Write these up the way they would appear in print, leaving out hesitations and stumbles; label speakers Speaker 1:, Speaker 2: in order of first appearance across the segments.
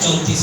Speaker 1: 34,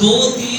Speaker 1: 2-3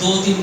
Speaker 1: 2-3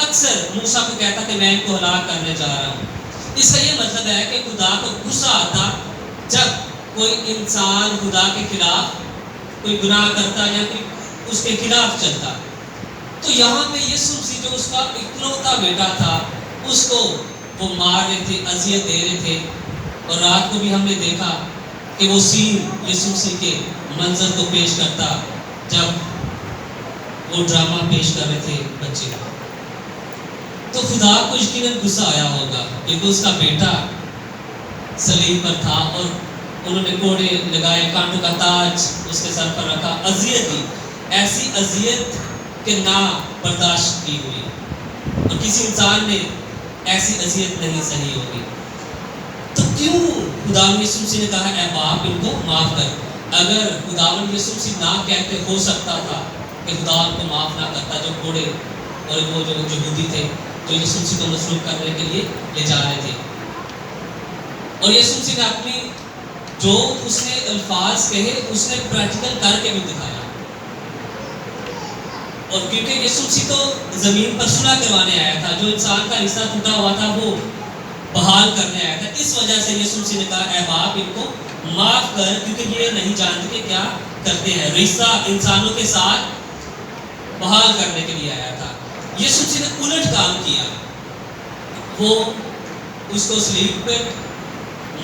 Speaker 1: اکثر موسیٰ کو کہتا کہ میں ان کو ہلاک کرنے جا رہا ہوں۔ اس کا یہ مطلب ہے کہ خدا کو غصہ آتا جب کوئی انسان خدا کے خلاف کوئی گناہ کرتا یا کوئی اس کے خلاف چلتا۔ تو یہاں پہ یسوع مسیح جو اس کا اکلوتا بیٹا تھا، اس کو وہ مار رہے تھے، اذیت دے رہے تھے، اور رات کو بھی ہم نے دیکھا کہ وہ سین یسوع مسیح کے منظر کو پیش کرتا جب وہ ڈرامہ پیش کر رہے تھے بچے۔ تو خدا کو یقیناً غصہ آیا ہوگا کیونکہ اس کا بیٹا صلیب پر تھا اور انہوں نے کوڑے لگائے، کانٹوں کا تاج اس کے سر پر رکھا، اذیت دی، ایسی اذیت کہ نہ برداشت کی ہوئی، اور کسی انسان نے ایسی اذیت نہیں سہی ہوگی۔ تو کیوں خداوند یسوع مسیح نے کہا اے باپ ان کو معاف کر؟ اگر خداوند یسوع مسیح نہ کہتے، ہو سکتا تھا کہ خدا ان کو معاف نہ کرتا، جو کوڑے اور وہ جو یہودی تھے جو یسوع مسیح کو مصلوب کرنے کے لیے لے جا رہے تھے۔ اور یسوع مسیح نے اپنی جو اس نے الفاظ کہے اس نے پریکٹیکل کر کے بھی دکھایا، اور کیونکہ یسوع مسیح تو زمین پر صلح کروانے آیا تھا، جو انسان کا رشتہ ٹوٹا ہوا تھا وہ بحال کرنے آیا تھا۔ اس وجہ سے یسوع مسیح نے کہا اے باپ ان کو معاف کر، کیونکہ یہ نہیں جانتے کہ کیا کرتے ہیں۔ رشتہ انسانوں کے ساتھ بحال کرنے کے لیے آیا تھا۔ یسوع مسیح نے الٹ کام کیا، وہ اس کو صلیب پہ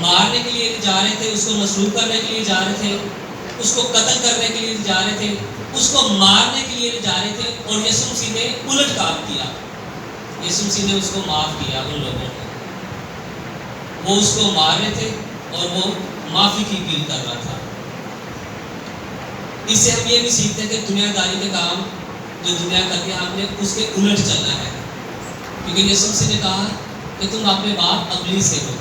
Speaker 1: مارنے کے لیے جا رہے تھے، اس کو مصلوب کرنے کے لیے جا رہے تھے، اس کو قتل کرنے کے لیے جا رہے تھے، اس کو مارنے کے لیے جا رہے تھے، اور یسوع مسیح نے الٹ کام کیا۔ یسوع مسیح نے اس کو معاف کیا ان لوگوں کو۔ وہ اس کو مار رہے تھے اور وہ معافی کی اپیل کر رہا تھا۔ اس سے ہم یہ بھی سیکھتے ہیں کہ دنیا داری کے کام جو دنیا کرتی ہے ہم نے اس کے الٹ چلنا ہے، کیونکہ یسوع مسیح نے کہا کہ تم اپنے باپ ابلیس سے ہو،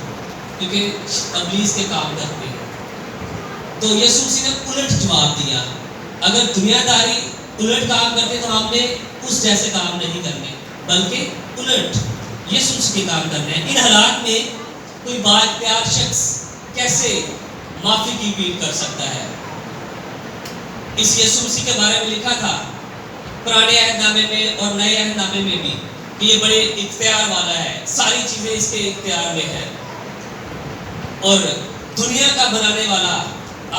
Speaker 1: کیونکہ ابلیس کے کام کرتے ہیں۔ تو یسوع مسیح نے الٹ جواب دیا، اگر دنیا داری الٹ کام کرتے تو ہم نے اس جیسے کام نہیں کرنے، بلکہ الٹ یسوع مسیح کے کام کرنے ہیں۔ ان حالات میں کوئی با اختیار شخص کیسے معافی کی اپیل کر سکتا ہے؟ اس یسوع مسیح کے بارے میں لکھا تھا پرانے عہد نامے میں اور نئے عہد نامے میں بھی کہ یہ بڑے اختیار والا ہے، ساری چیزیں اس کے اختیار میں ہیں، اور دنیا کا بنانے والا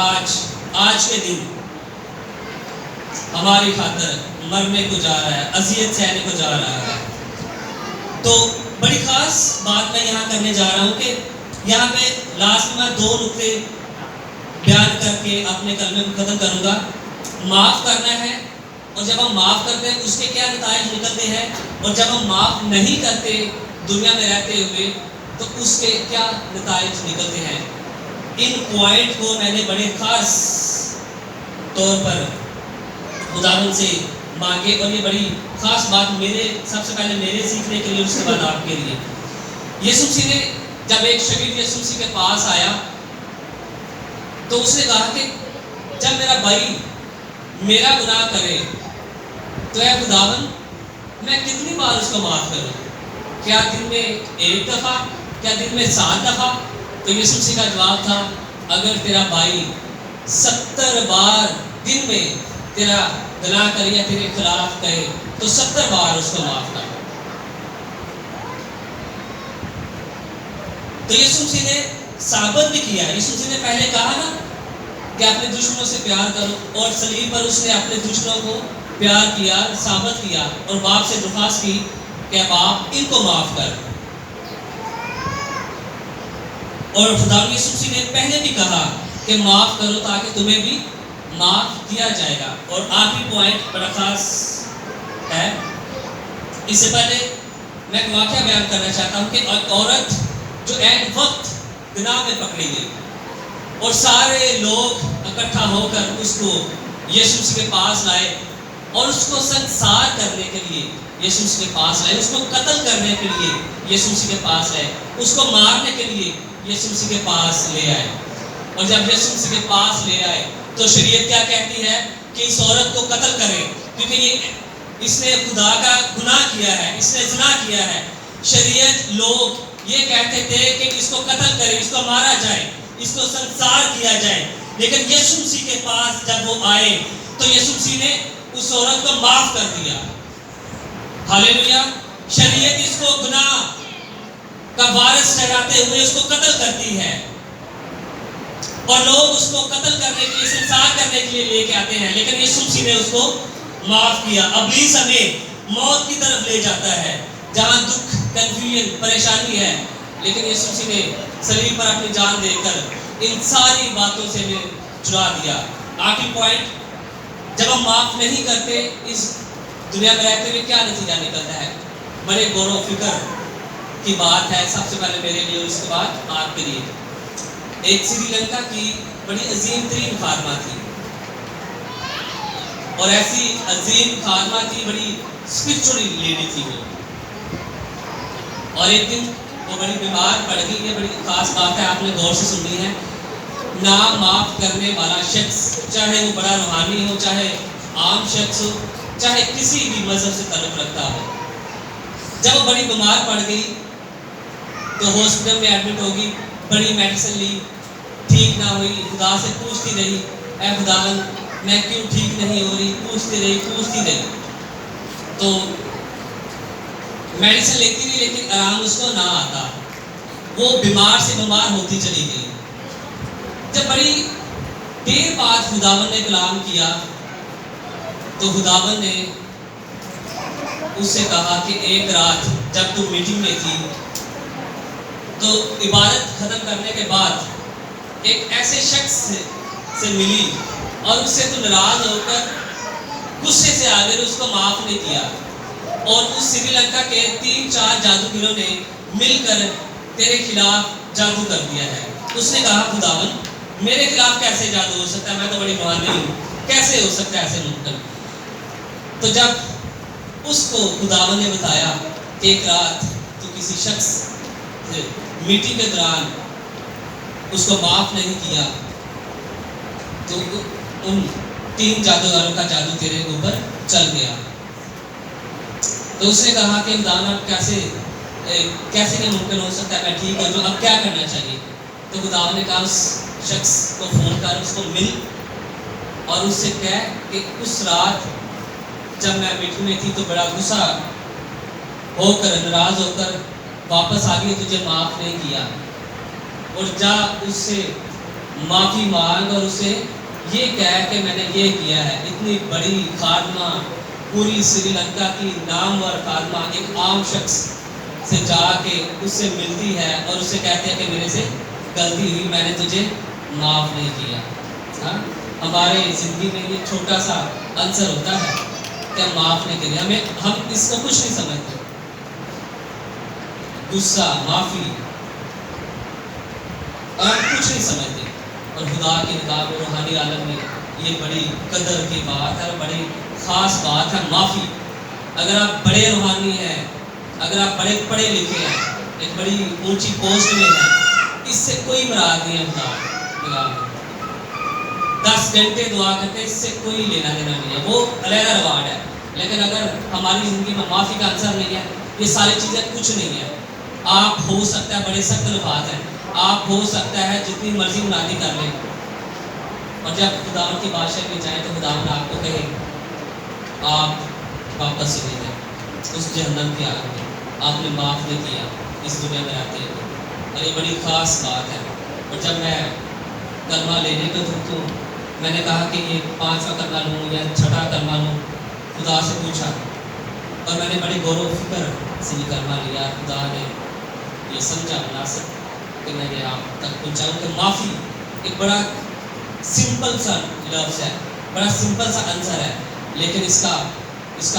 Speaker 1: آج کے دن ہماری خاطر مرنے کو جا رہا ہے، اذیت سہنے کو جا رہا ہے۔ تو بڑی خاص بات میں یہاں کرنے جا رہا ہوں کہ یہاں پہ لاسٹ میں 2 نقطے بیان کر کے اپنے کلمے کو ختم کروں گا۔ معاف کرنا ہے، اور جب ہم معاف کرتے ہیں اس کے کیا نتائج نکلتے ہیں، اور جب ہم معاف نہیں کرتے دنیا میں رہتے ہوئے تو اس کے کیا نتائج نکلتے ہیں۔ ان پوائنٹ کو میں نے بڑے خاص طور پر خداوند سے مانگے، اور یہ بڑی خاص بات سب سے پہلے میرے سیکھنے کے لیے، اس کے بعد آپ کے لیے۔ یسوع مسیح نے جب ایک شاگرد یسوع مسیح کے پاس آیا تو اس نے کہا کہ جب میرا بھائی میرا گناہ کرے تو اے خداوند میں کتنی بار اس کو معاف کروں؟ کیا دن میں 1 دفعہ؟ کیا دن میں 7 دفعہ؟ تو یسوع مسیح کا جواب تھا اگر تیرا بھائی 70 بار دن میں تیرا گناہ کرے یا تیرے خلاف کہے تو 70 بار اس کو معاف کر۔ تو یسوع مسیح نے ثابت بھی کیا، یسوع مسیح نے پہلے کہا نا کہ اپنے دشمنوں سے پیار کرو، اور صلیب پر اس نے اپنے دشمنوں کو پیار کیا، ثابت کیا، اور باپ سے درخواست کی کہ باپ ان کو معاف کر۔ اور خدا یسوع مسیح نے پہلے بھی کہا کہ معاف کرو تاکہ تمہیں بھی معاف کیا جائے گا۔ اور آخری پوائنٹ بڑا خاص ہے، اس سے پہلے میں ایک واقعہ بیان کرنا چاہتا ہوں کہ ایک عورت جو ایک وقت گناہ میں پکڑی گئی اور سارے لوگ اکٹھا ہو کر اس کو یسوع مسیح کے پاس لائے اور اس کو سنسار کرنے کے لیے یسوع مسیح کے پاس لائے، اس کو قتل کرنے کے لیے یسوع مسیح کے پاس لائے، اس کو مارنے کے لیے یسوع مسیح کے پاس لے آئے۔ اور جب یسوع مسیح کے پاس لے آئے تو شریعت کیا کہتی ہے کہ اس عورت کو قتل کرے، کیونکہ اس نے خدا کا گناہ کیا ہے، اس نے زنا کیا ہے۔ شریعت لوگ یہ کہتے تھے کہ اس کو قتل کرے، اس کو مارا جائے، اس کو سنسار کیا جائے، لیکن یسوع مسیح کے پاس جب وہ آئے تو یسوع مسیح نے اس عورت کو معاف کر دیا۔ ہاللیلویا! شریعت اس کو گناہ کا وارث ٹھہراتے ہوئے اس کو قتل کرتی ہے، اور لوگ اس کو قتل کرنے کے لیے، سنسار کرنے کے لیے لے کے آتے ہیں، لیکن یسوع مسیح نے اس کو معاف کیا۔ ابلیس ہمیں موت کی طرف لے جاتا ہے، جہاں دکھ، کنفیوژن، پریشانی ہے، لیکن یسوع مسیح نے صلیب پر اپنی جان دے کر ان ساری باتوں سے ہمیں چھڑا دیا۔ آخری پوائنٹ، جب ہم معاف نہیں کرتے، اس دنیا میں رہتے ہوئے کیا نتیجہ نکلتا ہے؟ بڑے غور و فکر کی بات ہے، سب سے پہلے میرے لیے اور اس کے بعد آپ کے لیے۔ ایک سری لنکا کی بڑی عظیم ترین خادمہ تھی، اور ایسی عظیم خادمہ تھی، بڑی اسپرچولی لیڈی تھی وہ، اور ایک دن وہ بڑی بیمار پڑ گئی۔ یہ بڑی خاص بات ہے، آپ نے غور سے سنی ہے۔ نا معاف کرنے والا شخص، چاہے وہ بڑا روحانی ہو، چاہے عام شخص ہو، چاہے کسی بھی مذہب سے تعلق رکھتا ہو، جب وہ بڑی بیمار پڑ گئی تو ہاسپٹل میں ایڈمٹ ہوگی، بڑی میڈیسن لی، ٹھیک نہ ہوئی، خدا سے پوچھتی رہی، اے خداوند میں کیوں ٹھیک نہیں ہو رہی، پوچھتی رہی۔ تو میڈیسن لیتی رہی، لیکن آرام اس کو نہ آتا، وہ بیمار سے بیمار ہوتی چلی گئی۔ جب بڑی دیر بعد خداوند نے کلام کیا تو خداوند نے اس سے کہا کہ ایک رات جب تم میٹنگ میں تھی تو عبادت ختم کرنے کے بعد ایک ایسے شخص سے ملی، اور اس سے تو ناراض ہو کر غصے سے آ گئی، اس کو معاف نہیں کیا، اور اس سری لنکا کے 3-4 جادوگروں نے مل کر تیرے خلاف جادو کر دیا ہے۔ اس نے کہا خداوند میرے خلاف کیسے جادو ہو سکتا ہے، میں تو بڑی روحانی ہوں، کیسے ہو سکتا ہے ایسے ممکن؟ تو جب اس کو خداوند نے بتایا کہ ایک رات تو کسی شخص میٹنگ کے دوران اس کو معاف نہیں کیا، تو ان 3 جادوگروں کا جادو تیرے اوپر چل گیا۔ تو اس نے کہا کہ خداوند کیسے یہ ممکن ہو سکتا ہے، میں ٹھیک ہو جاؤں، اب کیا کرنا چاہیے؟ تو خداوند نے کہا اس شخص کو فون کر، اس کو مل اور اس سے کہہ کہ اس رات جب میں میٹنگ میں تھی تو بڑا غصہ ہو کر، ناراض ہو کر واپس آ گئی، تجھے معاف نہیں کیا، اور جا اس سے معافی مانگ اور اسے یہ کہہ کہ میں نے یہ کیا ہے۔ اتنی بڑی خادمہ، پوری سری لنکا کی نامور خادمہ، ایک عام شخص سے جا کے اس سے ملتی ہے اور اس سے کہتے ہیں کہ میرے سے غلطی ہوئی، میں نے تجھے معاف نہیں کیا۔ ہاں، ہمارے زندگی میں یہ چھوٹا سا عنصر ہوتا ہے کہ ہم معاف نہیں کریں، ہم اس کو کچھ نہیں سمجھتے، غصہ، معافی، اور ہم کچھ نہیں سمجھتے، اور خدا کی نگاہ میں، روحانی عالم میں یہ بڑی قدر کی بات ہے، بڑی خاص بات ہے معافی۔ اگر آپ بڑے روحانی ہیں، اگر آپ بڑے پڑھے لکھے ہیں، ایک بڑی اونچی پوسٹ میں ہیں، اس سے کوئی مراد نہیں ہے خدا نگاہ میں۔ 10 گھنٹے دعا کرتے، اس سے کوئی لینا دینا نہیں ہے، وہ علیحدہ ریوارڈ ہے۔ لیکن اگر ہماری زندگی میں معافی کا عنصر نہیں ہے، یہ ساری چیزیں کچھ نہیں ہیں۔ آپ ہو سکتا ہے بڑے سخت الفاظ ہیں، آپ ہو سکتا ہے جتنی مرضی منادی کر لیں، اور جب خداوند کی بادشاہی میں جائیں تو خداوند آپ کو کہے آپ واپس چلے جائیں اس جہنم کی آگ میں، آپ نے معاف نہیں کیا اس دنیا میں آتے ہوئے، اور یہ بڑی خاص بات ہے۔ اور جب میں کلمہ لینے کو تو میں نے کہا کہ یہ 5واں کلمہ لوں یا 6واں کلمہ لوں، خدا سے پوچھا، اور میں نے بڑی غور و فکر سے یہ کلمہ لیا۔ خدا نے یہ سمجھا مناسب کہ میں نے آپ تک پہنچاؤں کہ معافی ایک بڑا سمپل سا لفظ ہے، بڑا سمپل سا عنصر ہے، لیکن اس کا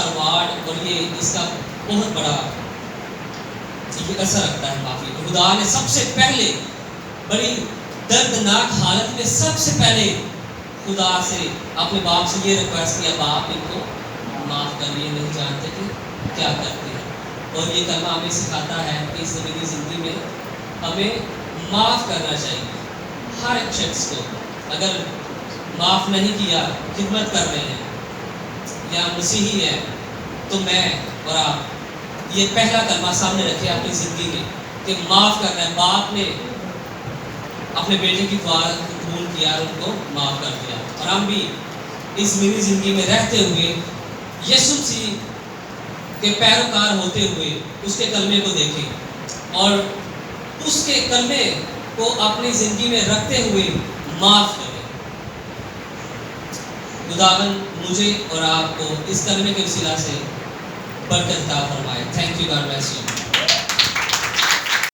Speaker 1: ریوارڈ اور یہ اس کا بہت بڑا یہ اثر رکھتا ہے معافی۔ خدا نے سب سے پہلے بڑی دردناک حالت میں سب سے پہلے خدا سے، اپنے باپ سے یہ ریکویسٹ کیا، باپ ان کو معاف کر، یہ نہیں جانتے کہ کیا کرتے ہیں۔ اور یہ کلمہ ہمیں سکھاتا ہے کہ اس زندگی میں ہمیں معاف کرنا چاہیے ہر ایک شخص کو۔ اگر معاف نہیں کیا، خدمت کر رہے ہیں یا مسیحی ہے، تو میں اور آپ یہ پہلا کلمہ سامنے رکھے اپنی زندگی میں کہ معاف کرنا ہے۔ باپ نے اپنے بیٹے کی دعا قبول کیا اور ان کو معاف کر دیا، اور ہم بھی اس میری زندگی میں رہتے ہوئے یسوع مسیح کے پیروکار ہوتے ہوئے اس کے کلمے کو دیکھیں اور اس کے کلمے کو اپنی زندگی میں رکھتے ہوئے معاف کریں۔ خداوند مجھے اور آپ کو اس کلمے کے وسیلہ سے برکت عطا فرمائے۔ Thank you, God bless you.